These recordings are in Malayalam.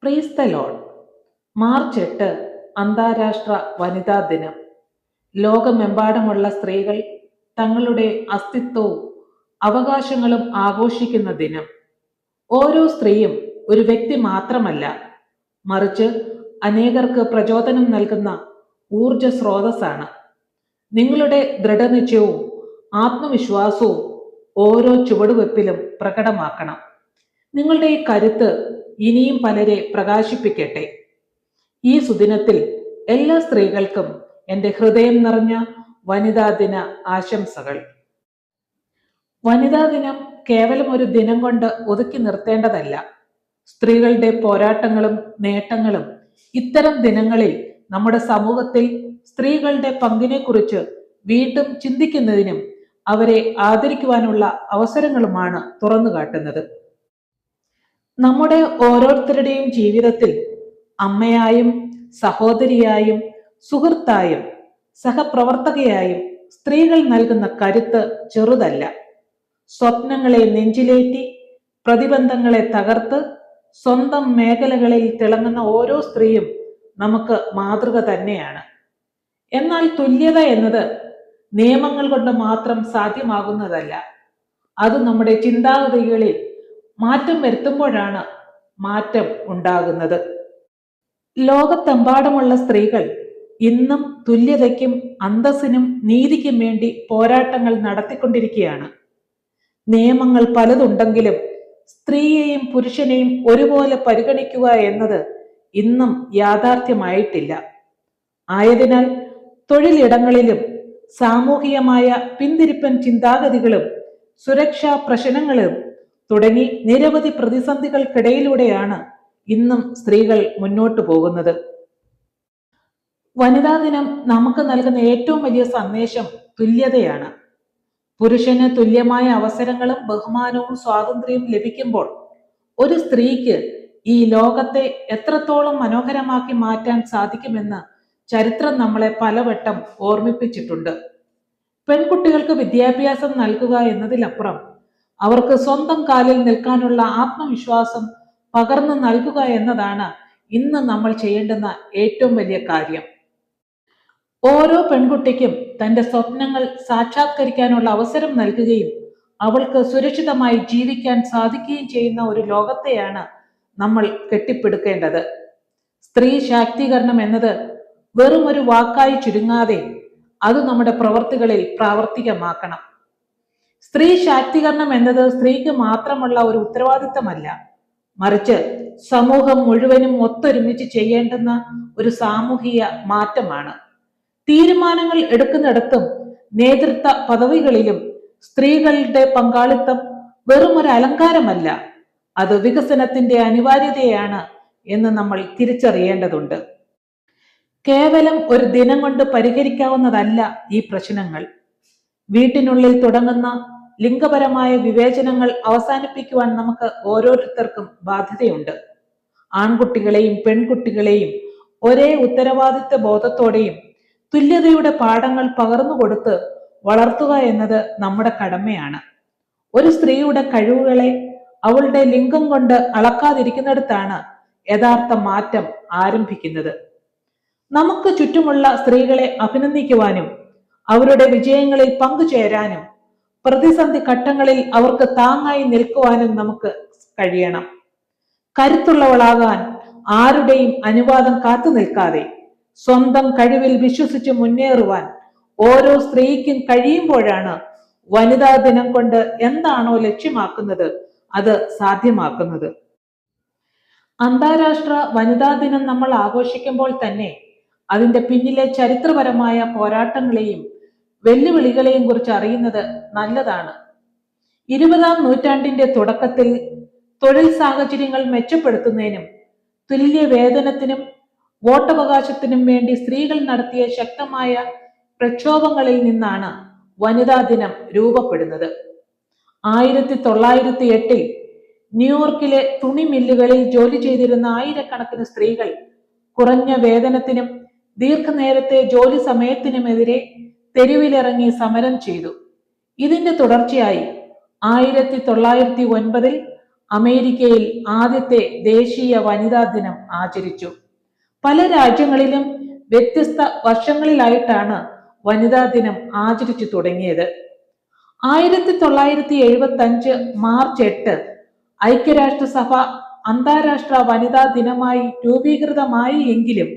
പ്രീസ് ദ ലോർഡ്. മാർച്ച് 8 അന്താരാഷ്ട്ര വനിതാ ദിനം. ലോകമെമ്പാടുമുള്ള സ്ത്രീകൾ തങ്ങളുടെ അസ്തിത്വവും അവകാശങ്ങളും ആഘോഷിക്കുന്ന ദിനം. ഓരോ സ്ത്രീയും ഒരു വ്യക്തി മാത്രമല്ല, മറിച്ച് അനേകർക്ക് പ്രചോദനം നൽകുന്ന ഊർജ സ്രോതസ്സാണ്. നിങ്ങളുടെ ദൃഢനിശ്ചയവും ആത്മവിശ്വാസവും ഓരോ ചുവടുവെപ്പിലും പ്രകടമാക്കണം. നിങ്ങളുടെ ഈ കരുത്ത് ഇനിയും പലരെ പ്രകാശിപ്പിക്കട്ടെ. ഈ സുദിനത്തിൽ എല്ലാ സ്ത്രീകൾക്കും എൻ്റെ ഹൃദയം നിറഞ്ഞ വനിതാ ദിന ആശംസകൾ. വനിതാ ദിനം കേവലം ഒരു ദിനം കൊണ്ട് ഒതുക്കി നിർത്തേണ്ടതല്ല. സ്ത്രീകളുടെ പോരാട്ടങ്ങളും നേട്ടങ്ങളും ഇത്തരം ദിനങ്ങളിൽ നമ്മുടെ സമൂഹത്തിൽ സ്ത്രീകളുടെ പങ്കിനെ കുറിച്ച് വീണ്ടും ചിന്തിക്കുന്നതിനും അവരെ ആദരിക്കുവാനുള്ള അവസരങ്ങളുമാണ് തുറന്നു കാട്ടുന്നത്. നമ്മുടെ ഓരോരുത്തരുടെയും ജീവിതത്തിൽ അമ്മയായും സഹോദരിയായും സുഹൃത്തായും സഹപ്രവർത്തകയായും സ്ത്രീകൾ നൽകുന്ന കരുത്ത് ചെറുതല്ല. സ്വപ്നങ്ങളെ നെഞ്ചിലേറ്റി പ്രതിബന്ധങ്ങളെ തകർത്ത് സ്വന്തം മേഖലകളിൽ തിളങ്ങുന്ന ഓരോ സ്ത്രീയും നമുക്ക് മാതൃക തന്നെയാണ്. എന്നാൽ തുല്യത എന്നത് നിയമങ്ങൾ കൊണ്ട് മാത്രം സാധ്യമാകുന്നതല്ല. അത് നമ്മുടെ ചിന്താഗതികളിൽ മാറ്റം വരുത്തുമ്പോഴാണ് മാറ്റം ഉണ്ടാകുന്നത്. ലോകത്തെമ്പാടുമുള്ള സ്ത്രീകൾ ഇന്നും തുല്യതയ്ക്കും അന്തസ്സിനും നീതിക്കും വേണ്ടി പോരാട്ടങ്ങൾ നടത്തിക്കൊണ്ടിരിക്കുകയാണ്. നിയമങ്ങൾ പലതുണ്ടെങ്കിലും സ്ത്രീയെയും പുരുഷനെയും ഒരുപോലെ പരിഗണിക്കുക എന്നത് ഇന്നും യാഥാർത്ഥ്യമായിട്ടില്ല. ആയതിനാൽ തൊഴിലിടങ്ങളിലും സാമൂഹികമായ പിന്തിരിപ്പൻ ചിന്താഗതികളും സുരക്ഷാ പ്രശ്നങ്ങളും തുടങ്ങി നിരവധി പ്രതിസന്ധികൾക്കിടയിലൂടെയാണ് ഇന്നും സ്ത്രീകൾ മുന്നോട്ടു പോകുന്നത്. വനിതാ ദിനം നമുക്ക് നൽകുന്ന ഏറ്റവും വലിയ സന്ദേശം തുല്യതയാണ്. പുരുഷന് തുല്യമായ അവസരങ്ങളും ബഹുമാനവും സ്വാതന്ത്ര്യവും ലഭിക്കുമ്പോൾ ഒരു സ്ത്രീക്ക് ഈ ലോകത്തെ എത്രത്തോളം മനോഹരമാക്കി മാറ്റാൻ സാധിക്കുമെന്ന് ചരിത്രം നമ്മളെ പലവട്ടം ഓർമ്മിപ്പിച്ചിട്ടുണ്ട്. പെൺകുട്ടികൾക്ക് വിദ്യാഭ്യാസം നൽകുക എന്നതിലപ്പുറം അവർക്ക് സ്വന്തം കാലിൽ നിൽക്കാനുള്ള ആത്മവിശ്വാസം പകർന്നു നൽകുക എന്നതാണ് ഇന്ന് നമ്മൾ ചെയ്യേണ്ടുന്ന ഏറ്റവും വലിയ കാര്യം. ഓരോ പെൺകുട്ടിക്കും തൻ്റെ സ്വപ്നങ്ങൾ സാക്ഷാത്കരിക്കാനുള്ള അവസരം നൽകുകയും അവൾക്ക് സുരക്ഷിതമായി ജീവിക്കാൻ സാധിക്കുകയും ചെയ്യുന്ന ഒരു ലോകത്തെയാണ് നമ്മൾ കെട്ടിപ്പടുക്കേണ്ടത്. സ്ത്രീ ശാക്തീകരണം എന്നത് വെറും ഒരു വാക്കായി ചുരുങ്ങാതെ അത് നമ്മുടെ പ്രവർത്തികളിൽ പ്രാവർത്തികമാക്കണം. സ്ത്രീ ശാക്തീകരണം എന്നത് സ്ത്രീക്ക് മാത്രമുള്ള ഒരു ഉത്തരവാദിത്തമല്ല, മറിച്ച് സമൂഹം മുഴുവനും ഒത്തൊരുമിച്ച് ചെയ്യേണ്ടുന്ന ഒരു സാമൂഹിക മാറ്റമാണ്. തീരുമാനങ്ങൾ എടുക്കുന്നിടത്തും നേതൃത്വ പദവികളിലും സ്ത്രീകളുടെ പങ്കാളിത്തം വെറും ഒരു അലങ്കാരമല്ല, അത് വികസനത്തിന്റെ അനിവാര്യതയാണ് എന്ന് നമ്മൾ തിരിച്ചറിയേണ്ടതുണ്ട്. കേവലം ഒരു ദിനം കൊണ്ട് പരിഹരിക്കാവുന്നതല്ല ഈ പ്രശ്നങ്ങൾ. വീട്ടിനുള്ളിൽ തുടങ്ങുന്ന ലിംഗപരമായ വിവേചനങ്ങൾ അവസാനിപ്പിക്കുവാൻ നമുക്ക് ഓരോരുത്തർക്കും ബാധ്യതയുണ്ട്. ആൺകുട്ടികളെയും പെൺകുട്ടികളെയും ഒരേ ഉത്തരവാദിത്വ ബോധത്തോടെയും തുല്യതയുടെ പാഠങ്ങൾ പകർന്നുകൊടുത്ത് വളർത്തുക എന്നത് നമ്മുടെ കടമയാണ്. ഒരു സ്ത്രീയുടെ കഴിവുകളെ അവളുടെ ലിംഗം കൊണ്ട് അളക്കാതിരിക്കുന്നിടത്താണ് യഥാർത്ഥ മാറ്റം ആരംഭിക്കുന്നത്. നമുക്ക് ചുറ്റുമുള്ള സ്ത്രീകളെ അഭിനന്ദിക്കുവാനും അവരുടെ വിജയങ്ങളിൽ പങ്കുചേരാനും പ്രതിസന്ധി ഘട്ടങ്ങളിൽ അവർക്ക് താങ്ങായി നിൽക്കുവാനും നമുക്ക് കഴിയണം. കരുത്തുള്ളവളാകാൻ ആരുടെയും അനുവാദം കാത്തു നിൽക്കാതെ സ്വന്തം കഴിവിൽ വിശ്വസിച്ച് മുന്നേറുവാൻ ഓരോ സ്ത്രീക്കും കഴിയുമ്പോഴാണ് വനിതാ ദിനം കൊണ്ട് എന്താണോ ലക്ഷ്യമാക്കുന്നത് അത് സാധ്യമാക്കുന്നത്. അന്താരാഷ്ട്ര വനിതാ ദിനം നമ്മൾ ആഘോഷിക്കുമ്പോൾ തന്നെ അതിന്റെ പിന്നിലെ ചരിത്രപരമായ പോരാട്ടങ്ങളെയും വെല്ലുവിളികളെയും കുറിച്ച് അറിയുന്നത് നല്ലതാണ്. 20-ാം നൂറ്റാണ്ടിന്റെ തുടക്കത്തിൽ തൊഴിൽ സാഹചര്യങ്ങൾ മെച്ചപ്പെടുത്തുന്നതിനും തുല്യ വേതനത്തിനും വോട്ടവകാശത്തിനും വേണ്ടി സ്ത്രീകൾ നടത്തിയ ശക്തമായ പ്രക്ഷോഭങ്ങളിൽ നിന്നാണ് വനിതാ ദിനം രൂപപ്പെടുന്നത്. 1908 ന്യൂയോർക്കിലെ തുണി മില്ലുകളിൽ ജോലി ചെയ്തിരുന്ന ആയിരക്കണക്കിന് സ്ത്രീകൾ കുറഞ്ഞ വേതനത്തിനും ദീർഘനേരത്തെ ജോലി സമയത്തിനുമെതിരെ തെരുവിലിറങ്ങി സമരം ചെയ്തു. ഇതിന്റെ തുടർച്ചയായി 1909 അമേരിക്കയിൽ ആദ്യത്തെ ദേശീയ വനിതാ ദിനം ആചരിച്ചു. പല രാജ്യങ്ങളിലും വ്യത്യസ്ത വർഷങ്ങളിലായിട്ടാണ് വനിതാ ദിനം ആചരിച്ചു തുടങ്ങിയത്. 1975 മാർച്ച് 8 ഐക്യരാഷ്ട്രസഭ അന്താരാഷ്ട്ര വനിതാ ദിനമായി രൂപീകൃതമായി എങ്കിലും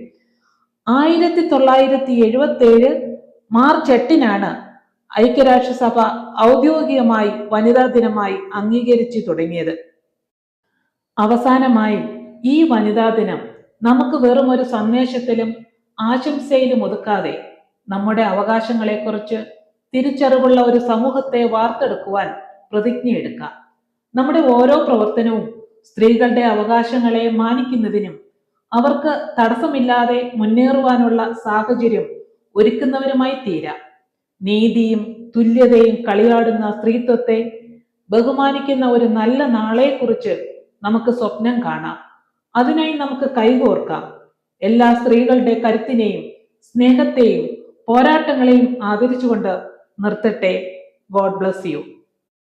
1977 മാർച്ച് 8 ഐക്യരാഷ്ട്രസഭ ഔദ്യോഗികമായി വനിതാ ദിനമായി അംഗീകരിച്ചു തുടങ്ങിയത്. അവസാനമായി ഈ വനിതാ ദിനം നമുക്ക് വെറും ഒരു സന്ദേശത്തിലും ആശംസയിലും ഒതുക്കാതെ നമ്മുടെ അവകാശങ്ങളെക്കുറിച്ച് തിരിച്ചറിവുള്ള ഒരു സമൂഹത്തെ വാർത്തെടുക്കുവാൻ പ്രതിജ്ഞയെടുക്കാം. നമ്മുടെ ഓരോ പ്രവർത്തനവും സ്ത്രീകളുടെ അവകാശങ്ങളെ മാനിക്കുന്നതിനും അവർക്ക് തടസ്സമില്ലാതെ മുന്നേറുവാനുള്ള സാഹചര്യം ഒരുക്കുന്നവരുമായി തീരാം. നീതിയും തുല്യതയും കളിയാടുന്ന സ്ത്രീത്വത്തെ ബഹുമാനിക്കുന്ന ഒരു നല്ല നാളെക്കുറിച്ച് നമുക്ക് സ്വപ്നം കാണാം. അതിനായി നമുക്ക് കൈകോർക്കാം. എല്ലാ സ്ത്രീകളുടെ കരുത്തിനെയും സ്നേഹത്തെയും പോരാട്ടങ്ങളെയും ആദരിച്ചുകൊണ്ട് നിർത്തട്ടെ. God bless you.